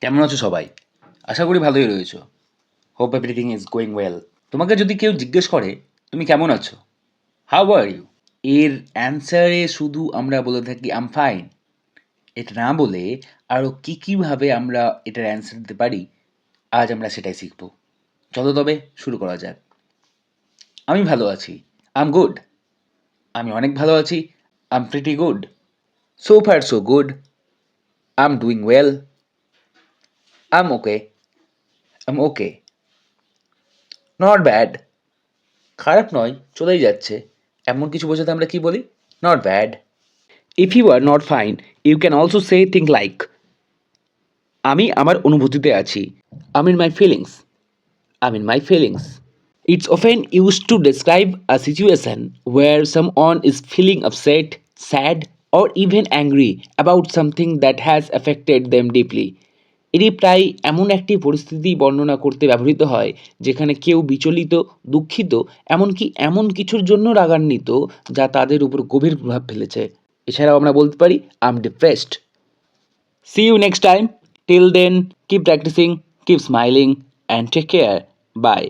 কেমন আছো সবাই? আশা করি ভালোই রয়েছো। Hope everything is going well. তোমাকে যদি কেউ জিজ্ঞেস করে তুমি কেমন আছো, হাউ আর ইউ, এর অ্যান্সারে শুধু আমরা বলে থাকি আম ফাইন। এটা না বলে আরও কী কীভাবে আমরা এটার অ্যান্সার দিতে পারি, আজ আমরা সেটাই শিখব। চলো তবে শুরু করা যাক। আমি ভালো আছি, আম গুড। আমি অনেক ভালো আছি, I'm pretty good. So far so good, I'm doing well. I'm okay, I'm okay. Not bad, খারাপ নয়, চলেই যাচ্ছে। এমন কিছু বোঝাতে আমরা কি বলি? Not bad. If you are not fine, you can also say thing like আমি আমার অনুভূতিতে আছি। I mean my feelings. I mean my feelings. It's often used to describe a situation where someone is feeling upset, sad, or even angry about something that has affected them deeply. এটি প্রায় এমন একটি পরিস্থিতি বর্ণনা করতে ব্যবহৃত হয় যেখানে কেউ বিচলিত, দুঃখিত, এমনকি এমন কিছুর জন্য রাগান্বিত যা তাদের উপর গভীর প্রভাব ফেলেছে। এছাড়াও আমরা বলতে পারি I am depressed. See you next time. Till then, keep practicing, keep smiling, and take care. Bye.